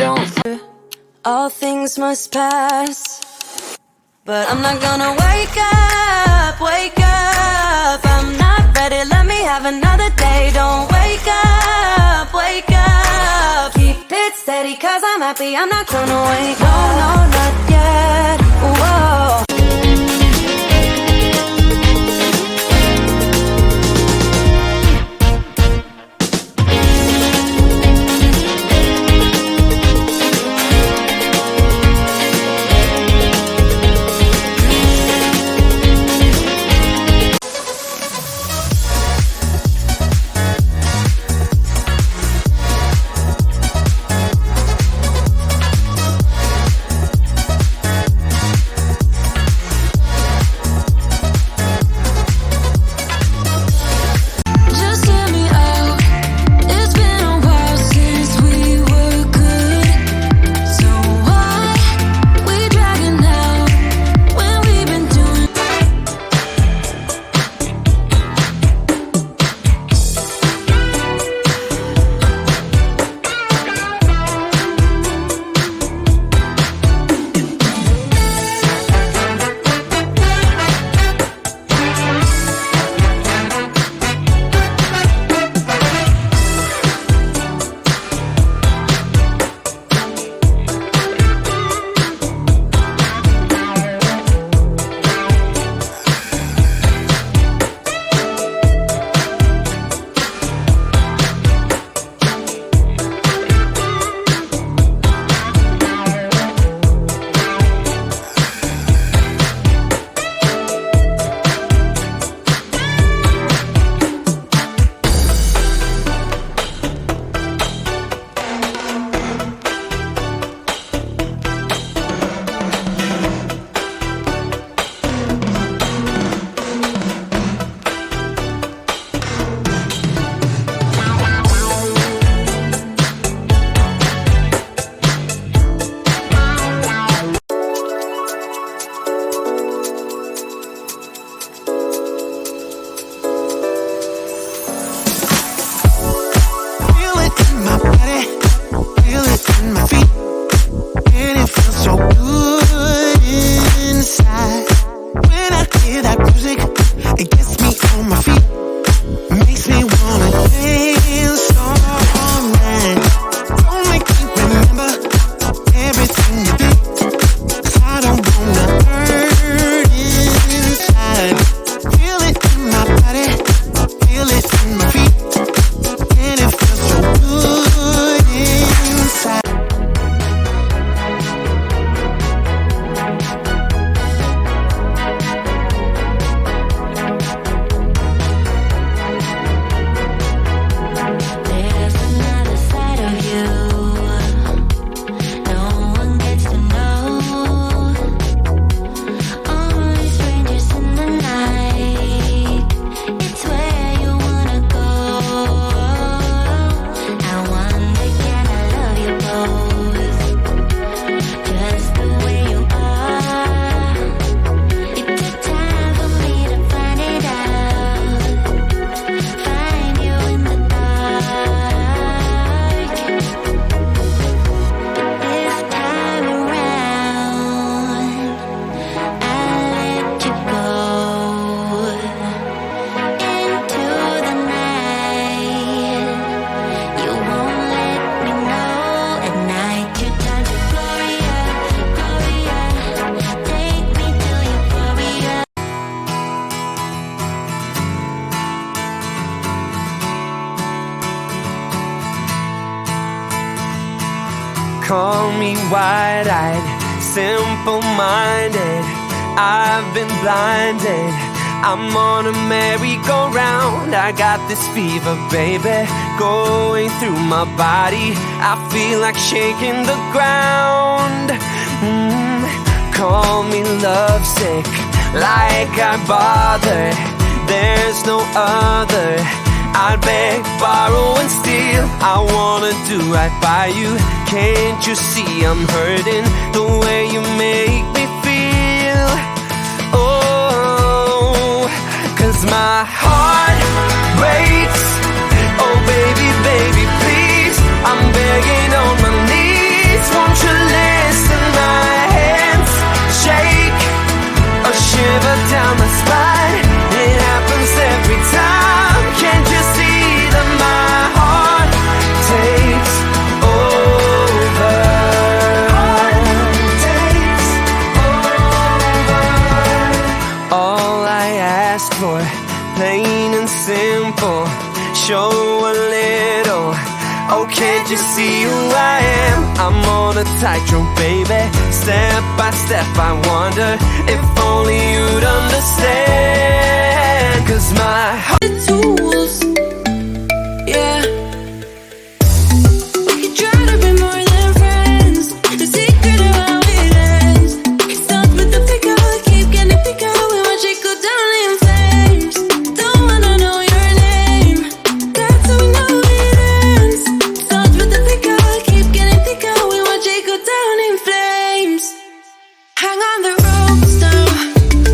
don't. All things must pass, but I'm not gonna wake up, wake up. I'm not ready, let me have another day. Don't wake up, wake up. Keep it steady, cause I'm happy, I'm not gonna wake up. No, no, not yet, whoa. Call me wide-eyed, simple-minded. I've been blinded. I'm on a merry-go-round. I got this fever, baby, going through my body. I feel like shaking the ground. Call me lovesick, like I bother. There's no other. I'd beg, borrow, and steal. I wanna do right by you. Can't you see I'm hurting the way you make me feel? Oh, 'cause my heart breaks. Oh baby, baby, please, I'm begging on my knees. show a little. Oh, can't you see who I am? I'm on a tightrope, baby. Step by step, I wonder if only you'd understand. 'Cause my heart tools, yeah. We could try to be more than friends. The secret of how it ends. It starts with the pick up, keep getting pick up. We watch it go down in flames. Don't wanna know your name. That's how we know it ends. Starts with the pick up, keep getting pick up. We watch it go down in flames. Hang on the ropes now,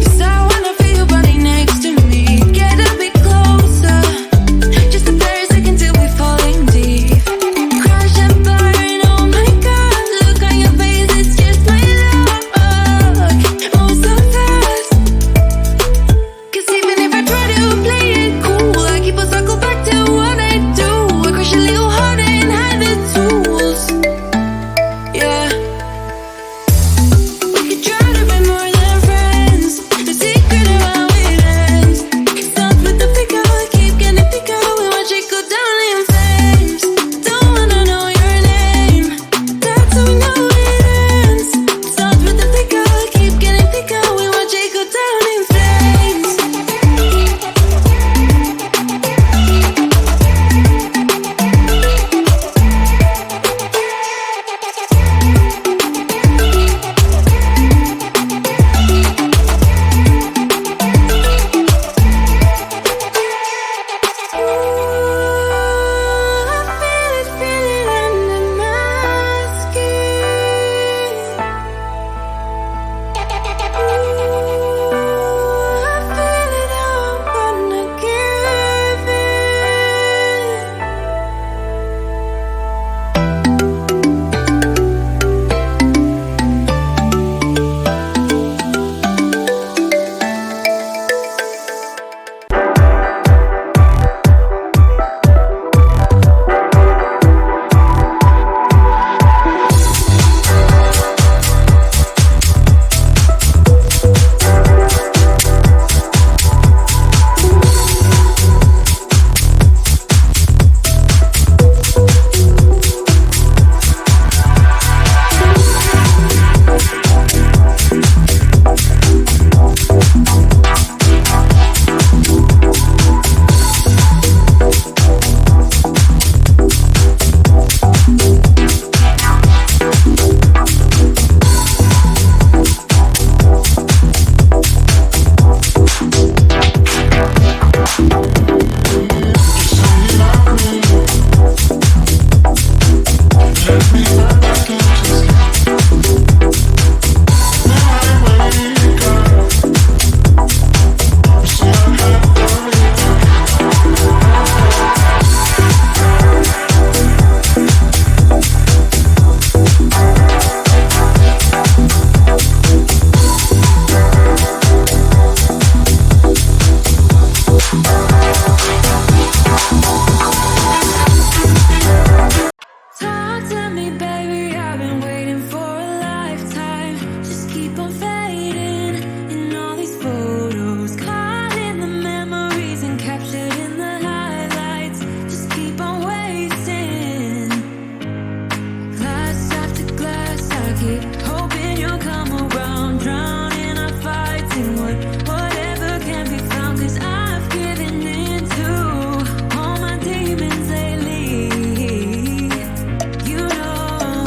'cause I wanna feel your body next to me. Get a bit closer, just a very second till we falling deep. Crash and burn, oh my god, look on your face, it's just my luck. Move so fast, 'cause even if I try to play it cool, I keep a circle back to what I do. I crush a little heart and hide the tools, yeah. We could try to be more than friends. The secret of how it ends. It starts with the pick up, keep getting pick up. We watch it go down in flames. Don't wanna know your name. That's how we know it ends. Starts with the pick up, keep getting pick up. We watch it go down in flames. I feel it under my skin. I feel it, I'm gonna give in. Talk to me, baby, I've been waiting for a lifetime. Just keep on fading in all these photos, caught in the memories and captured in the highlights. Just keep on wasting glass after glass. I keep hoping you'll come around, drowning our fights in whatever can be found. 'Cause I've given in to all my demons lately. You know,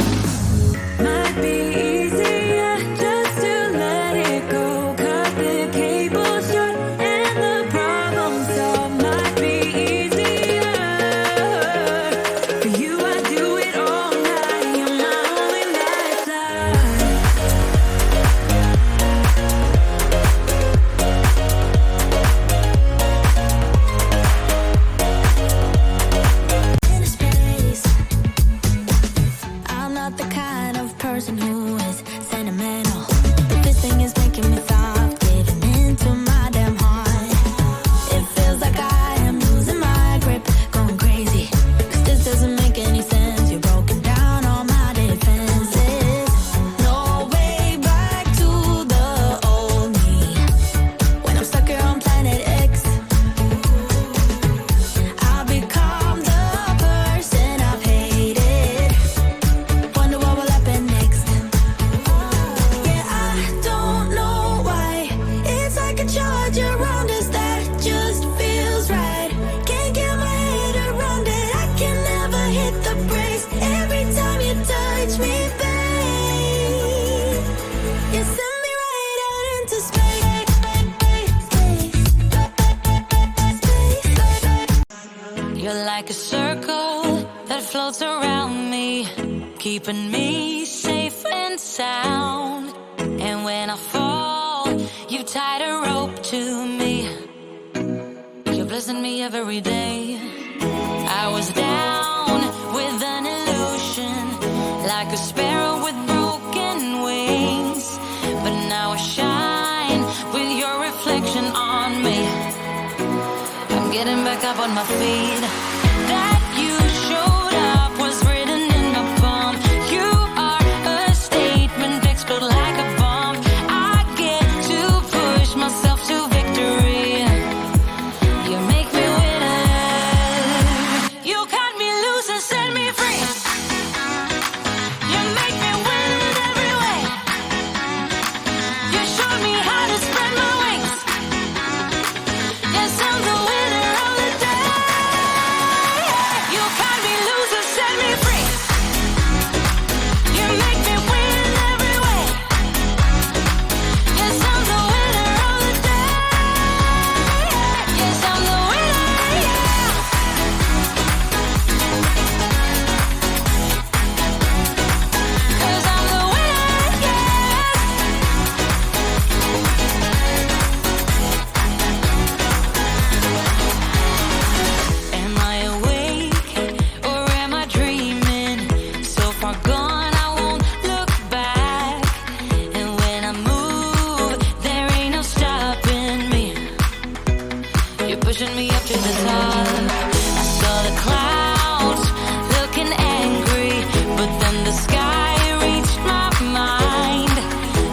might be easier just to let it go. Cut the cable short and the problem solved. Might be easier for you. I do it all night. You're my only lifeline. In space, I'm not the kind of person who is sentimental, but this thing is making me stop giving into my damn heart. It feels like I am losing my grip, going crazy. 'Cause this doesn't make any sense. You're broken down all my defenses. No way back to the old me. When I'm stuck here on planet X, I'll be caught keeping me safe and sound. And when I fall, you tied a rope to me. You're blessing me every day. I was down with an illusion, like a sparrow with broken wings. But now I shine with your reflection on me. I'm getting back up on my feet. That you showed up was written in my palm. You are a statement, explode like a bomb. I get to push myself to victory. You make me winner. You cut me loose and set me free. You make me win in every way. You showed me how to spread my wings. Yes, I'm the winner of the day. You cut me loose and set me free. You make me win in every way. Yes, I'm the winner of the day. Yes, I'm the winner, yeah. 'Cause I'm the winner, yes. Am I awake or am I dreaming? So far gone, I won't look back. And when I move, there ain't no stopping me. You're pushing me up to the top. I saw the clouds looking angry, but then the sky reached my mind.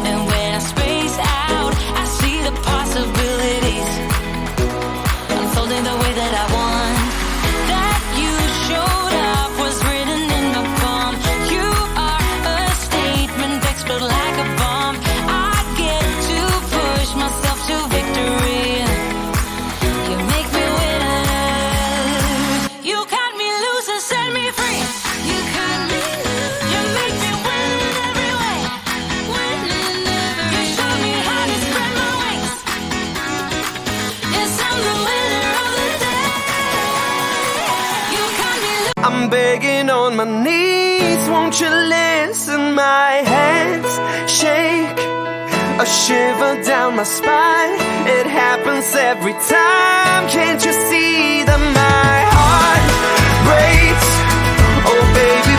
And when I space out, I see the possibilities unfolding the way that I want. That you showed up was written in the palm. You are a statement, explode like a bomb. I get to push myself to victory. You make me winner. You cut me loose and set me free. You cut me loose. You make me win in every way. Win in every way. You show me how to spread my wings. Yes, I'm the winner of the day. You cut me loose. I'm begging on my knees, won't you listen? My hands shake, a shiver down my spine. It happens every time. Can't you see that my heart breaks? Oh baby,